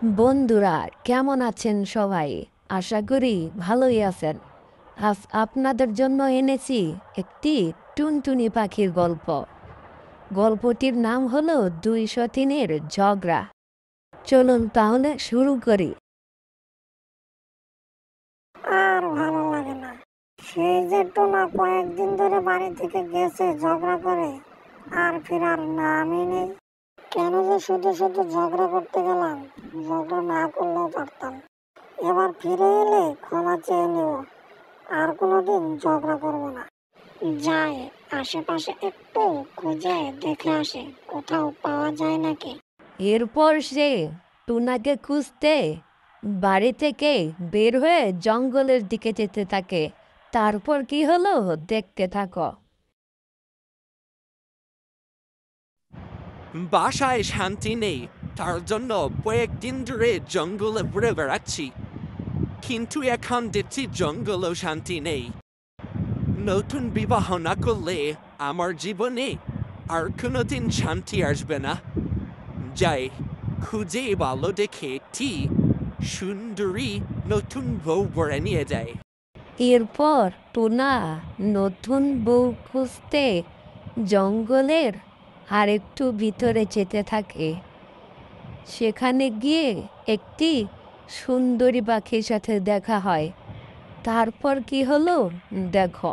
বন্ধুরা, কেমন আছেন সবাই? আশা করি ভালোই আছেন। আজ আপনাদের জন্য এনেছি একটি টুনটুনি পাখির গল্প। গল্পটির নাম হলো 203-এর ঝগড়া। চলুন তাহলে শুরু করি। আর ভালো লাগে না। সেই যে টোনা কয়েকদিন ধরে বাড়ি থেকে গেছে ঝগড়া করে, আর ফেরার নামই নেই। কেন যে শুধু শুধু ঝগড়া করতে গেলাম, ঝগড়া না করলেও পারতাম। এবার ফিরে এলে ক্ষমা চেয়ে নেব, আর কোনোদিন ঝগড়া করবো না। যাই, আশেপাশে একটু খুঁজে দেখে আসে, কোথাও পাওয়া যায় নাকি। এরপর সে টুনাকে খুঁজতে বাড়ি থেকে বের হয়ে জঙ্গলের দিকে যেতে থাকে। তারপর কি হলো দেখতে থাকো। বাসায় শান্তি নেই, তার জন্য কয়েকদিন ধরে জঙ্গলে ঘুরে বেড়াচ্ছি। কিন্তু এখন দেখছি জঙ্গলেও শান্তি নেই। নতুন বিবাহ না করলে আমার জীবনে আর কোনোদিন শান্তি আসবে না। যাই, খুঁজে ভালো দেখে একটি সুন্দরী নতুন বউ বরে নিয়ে যায়। এরপর টুনা নতুন বউ খুঁজতে জঙ্গলের আরেকটু ভিতরে যেতে থাকে। সেখানে গিয়ে একটি সুন্দরী পাখির সাথে দেখা হয়। তারপর কি হলো দেখো।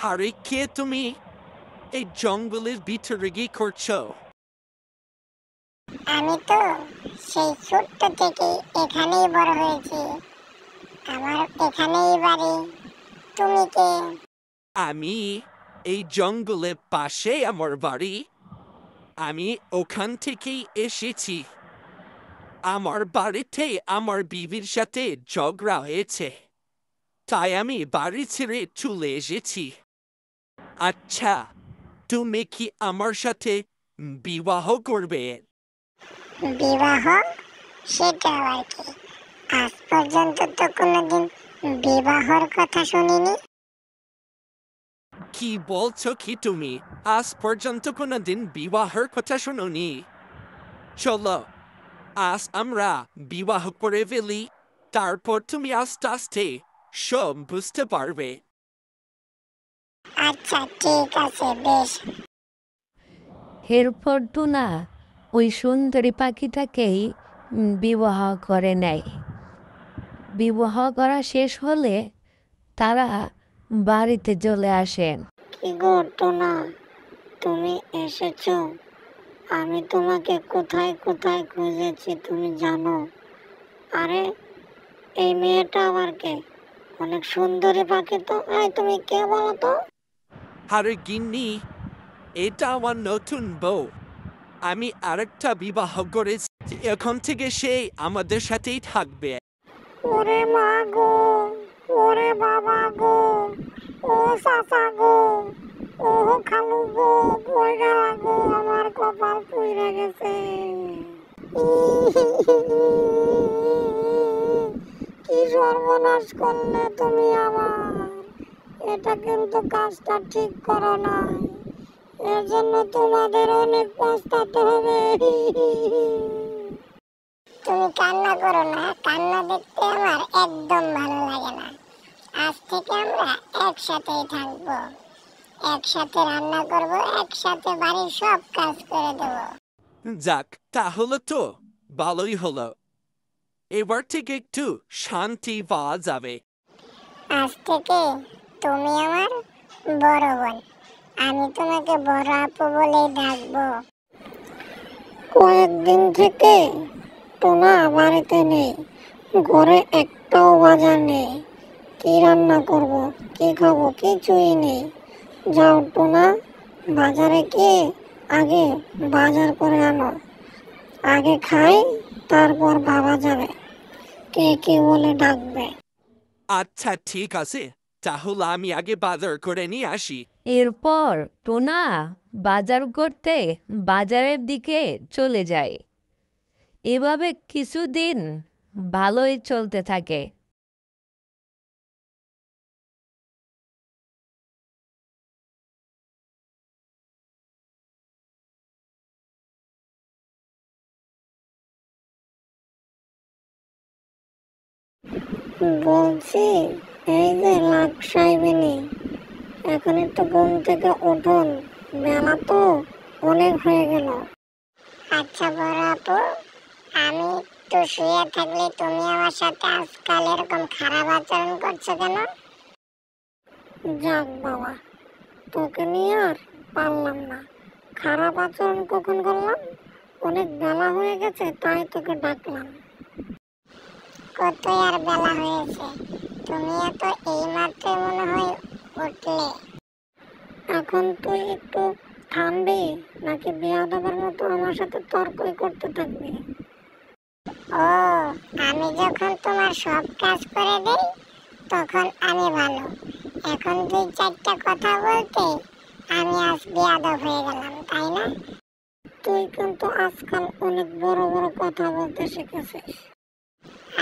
আরে কে তুমি? এই জঙ্গলের ভিতরে কি করছো? আমি তো সেই ছোট্ট থেকে এখানেই বড় হয়েছি, আমার এখানেই বাড়ি। তুমি কে? আমি এই জঙ্গলের পাশে আমার বাড়ি। আমি ওখান থেকেই এসেছি। আমার বাড়িতে আমার বিবির সাথে ঝগড়া হয়েছে, তাই আমি বাড়ি ছেড়ে চলে এসেছি। আচ্ছা, তুমি কি আমার সাথে বিবাহ করবে? বিবাহ? সেটা আবার কি? আজ পর্যন্ত তো কোনোদিন বিবাহর কথা শুনিনি। কি বলছো কি তুমি? আজ পর্যন্ত কোনোদিন বিবাহের কথা শুনোনি? চলো, আজ আমরা বিবাহ করে ফেলি, তারপর তুমি আস্তে আস্তে সব বুঝতে পারবে। আচ্ছা, ঠিক আছে, বেশ। এরপর টুনা ওই সুন্দরী পাখিটাকেই বিবাহ করে নেয়। বিবাহ করা শেষ হলে তারা বাড়িতে চলে আসেন। কি গো টোনা, তুমি এসেছো? আমি তোমাকে কোথায় কোথায় খুঁজেছি তুমি জানো? আরে, এই মেয়েটা আবার কে? অনেক সুন্দরী পাখি তো। এই, তুমি কে বলো তো? আরে গিন্নি, এটা আমার নতুন বউ। আমি আরেকটা বিবাহ করেছি, এখন থেকে সে আমাদের সাথেই থাকবে। ওরে মা গো, ওরে বাবা গো, ও চাচা গো, ও খালু গো, কই গেলা গো? আমার কপাল পুইরা গেছে। কি সর্বনাশ করলে তুমি আমার! এটা কিন্তু কাজটা ঠিক করো না, এর জন্য তোমাদের অনেক পস্তাতে হবে। তুমি কান্না করো না, কান্না দেখতে আমার একদম ভালো লাগে না। আজ থেকে আমরা একসাথেই থাকবো, একসাথে রান্না করব, একসাথে বাড়ির সব কাজ করে দেব। যাক, তাহলে তো ভালোই হলো। এবার থেকে একটু শান্তি পাওয়া যাবে। আজ থেকে তুমি আমার বড় বোন, আমি তোমাকে বড় আপু বলেই ডাকবো। কয়েকদিন থেকে টোনা বাড়িতে নেই, ঘরে একটাও বাজার নেই। কি রান্না করব, কি খাবো, কিছুই নেই। যাও টোনা, বাজারে গিয়ে আগে বাজার করে আনো। আগে খাই, তারপর ভাবা যাবে কে কে বলে ডাকবে। আচ্ছা ঠিক আছে, তাহলে আমি আগে বাজার করে নিয়ে আসি। এরপর টোনা বাজার করতে বাজারের দিকে চলে যায়। এভাবে কিছুদিন ভালোই চলতে থাকে। বলছি এই যে লাট সাহেবিনী, এখন একটু ঘুম থেকে উঠুন, বেলা তো অনেক হয়ে গেল। আচ্ছা বড় আপু, আমি একটু শুয়ে থাকলে তুমি আমার সাথে আজকাল এরকম খারাপ আচরণ করছো কেন? যাক বাবা, তোকে নিয়ে আর পারলাম না। খারাপ আচরণ কখন করলাম? অনেক বেলা হয়ে গেছে তাই তোকে ডাকলাম। কতই আর বেলা হয়েছে, তুমিও তো এই মাত্রই মনে হয় উঠলে। এখন তুই একটু থামবি নাকি বেয়াদবের মতো আমার সাথে তর্কই করতে থাকবি? ও, আমি যখন তোমার সব কাজ করে দেই তখন আমি ভালো, এখন 2-4টা কথা বলতে আমি আজ বেয়াদব হয়ে গেলাম, তাই না? তুই কিন্তু আজকাল অনেক বড় বড় কথা বলতে শিখেছিস।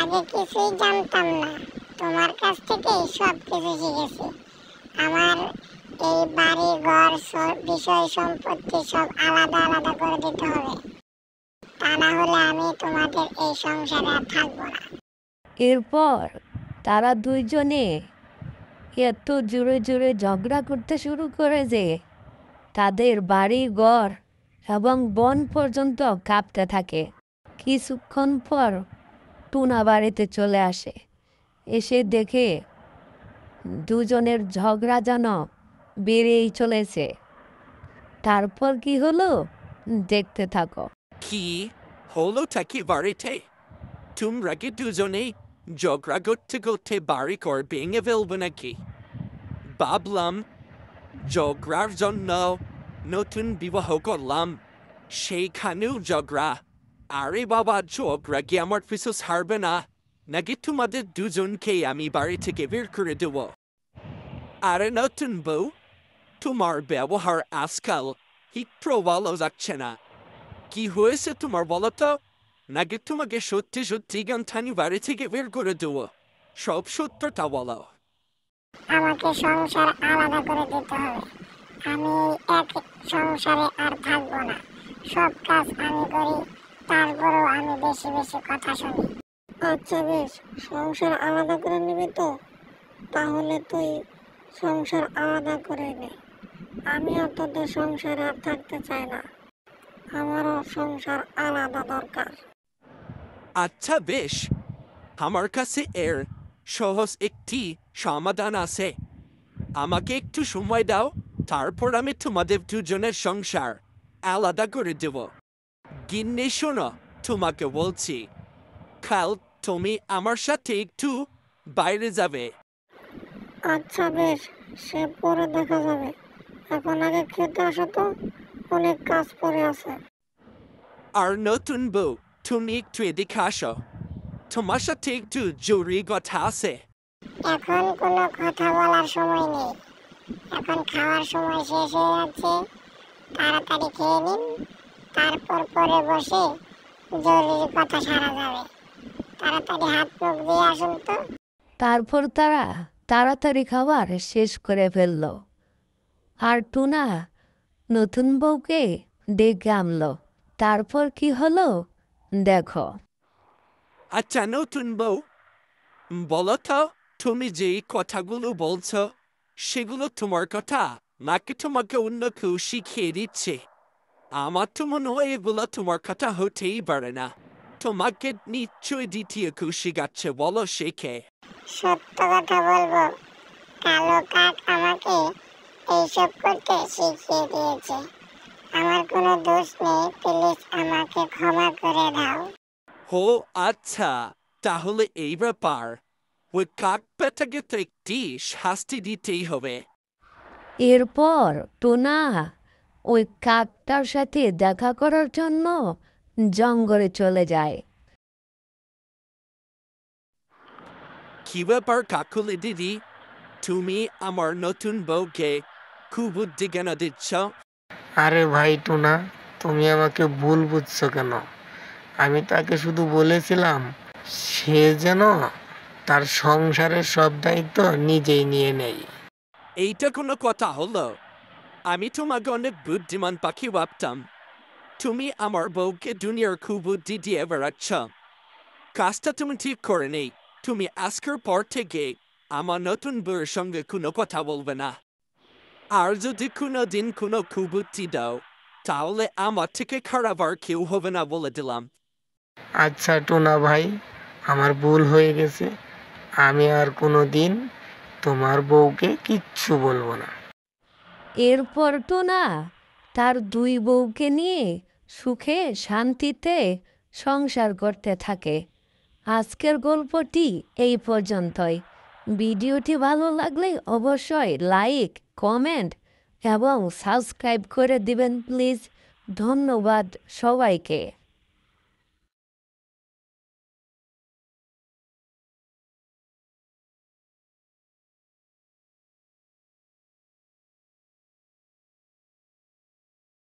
আগে কিছুই জানতাম না, তোমার কাছ থেকেই সব কিছু শিখেছি। আমার এই বাড়ি ঘর বিষয় সম্পত্তি সব আলাদা আলাদা করে দিতে হবে, তা না হলে আমি তোমাদের এই সংসারে আর থাকবো না। এরপর তারা দুইজনে এত জোরে জোরে ঝগড়া করতে শুরু করে যে তাদের বাড়ি ঘর এবং বন পর্যন্ত কাঁপতে থাকে। কিছুক্ষণ পর টুনা বাড়িতে চলে আসে, এসে দেখে দুজনের ঝগড়া যেন বেড়েই চলেছে। তারপর কি হলো দেখতে থাকো। কি হলোটা কি বাড়িতে? তোমরা কি দুজনেই ঝগড়া করতে করতে বাড়ি ঘর ভেঙে ফেলবে নাকি? ভাবলাম ঝগড়ার জন্য নতুন বিবাহ করলাম, সেইখানেও ঝগড়া। আরে বাবা, ঝগড়া কি আমার পিছু ছাড়বে না, নাকি তোমাদের দুজনকে আমি বাড়ি থেকে বের করে দেব? আরে নতুন বউ, তোমার ব্যবহার আজকাল একটু ভালো যাচ্ছে না। কি হয়েছে তোমার বলো তো? নাকি তোমাকে সত্যি সত্যি গান্থানি বাড়ি থেকে বের করে দেবো? সব সত্যটা বলো। আমাকে সংসার আলাদা করে দিতে হবে, আমি এই এক সংসারে আর থাকবো না। সব কাজ আমি করি, তারপরেও আমি বেশি বেশি কথা শুনি। আচ্ছা বেশ, সংসার আলাদা করে নিবি তো? তাহলে তুই সংসার আলাদা করে নে। আমি আর তোদের সংসারে আর থাকতে চাই না, আমারও সংসার আলাদা দরকার। আচ্ছা বেশ, আমার কাছে এর সহজ একটি সমাধান আছে। আমাকে একটু সময় দাও, তারপর আমি তোমাদের দুজনের সংসার আলাদা করে দেব। গিন্নি শোনো, তোমাকে বলছি, কাল তুমি আমার সাথে একটু বাইরে যাবে। আচ্ছা বেশ, সে পরে দেখা যাবে। এখন আগে খেতে আসো তো, অনেক কাজ পড়ে আছে। আর নতুন বউ, তুমি একটু এদিকে আসো, তোমার সাথে একটু জরুরি কথা আছে। এখন কোনো কথা বলার সময় নেই, এখন খাওয়ার সময় শেষ হয়ে যাচ্ছে। তাড়াতাড়ি খেয়ে নিন, তারপর পরে বসে জরুরি কথা সারা যাবে। তাড়াতাড়ি হাত মুখ দিয়ে আসুন তো। তারপর তারা তাড়াতাড়ি খাবার শেষ করে ফেলল, আর টুনা নতুন বউকে ডেকে আনলো। তারপর কি হলো দেখো। আচ্ছা নতুন বউ, বলো তো, তুমি যে কথাগুলো বলছো সেগুলো তোমার কথা নাকি তোমাকে অন্য কেউ শিখিয়ে দিচ্ছে? আমার তো মনে হয় এগুলো তোমার কথা হতেই পারে না। তোমাকে নিশ্চয়ই দ্বিতীয় কেউ শিখাচ্ছে, বলো সে কে? সত্য কথা বলবো, কালো কাক আমাকে এইসব করতে শিখিয়ে দিয়েছে। আমার কোনো দোষ নেই, প্লিজ আমাকে ক্ষমা করে দাও। ও আচ্ছা, তাহলে এই ব্যাপার। ওই কাক পেটাকে তো একটি শাস্তি দিতেই হবে। এরপর টোনা ওই কাকটার সাথে দেখা করার জন্য জঙ্গলে চলে যায়। কি ব্যাপার কাকুলি দিদি, তুমি আমার নতুন বউকে খুব বুদ্ধি কেন দিচ্ছ? আরে ভাই টুনা, তুমি আমাকে ভুল বুঝছো কেন? আমি তাকে শুধু বলেছিলাম সে যেন তার সংসারের সব দায়িত্ব নিজেই নিয়ে নেয়। এইটা কোনো কথা হলো? আমি তোমাকে অনেক বুদ্ধিমান পাখি ভাবতাম, তুমি আমার বউকে দুনিয়ার খুব বুদ্ধি দিয়ে বেড়াচ্ছ। কাজটা তুমি ঠিক করে নেই, তুমি আজকের পর থেকে আমার নতুন বউয়ের সঙ্গে কোনো কথা বলবে না। আর যদি কোনো দিন কোনো কুবুদ্ধি দাও তাহলে আমার থেকে খারাপ আর কেউ হবে না বলে দিলাম। আচ্ছা টোনা ভাই, আমার ভুল হয়ে গেছে। আমি আর কোনো দিন তোমার বউকে কিচ্ছু বলবো না। এরপর টোনা তার দুই বউকে নিয়ে সুখে শান্তিতে সংসার করতে থাকে। আজকের গল্পটি এই পর্যন্তই। ভিডিওটি ভালো লাগলে অবশ্যই লাইক, কমেন্ট এবং সাবস্ক্রাইব করে দিবেন প্লিজ। ধন্যবাদ সবাইকে।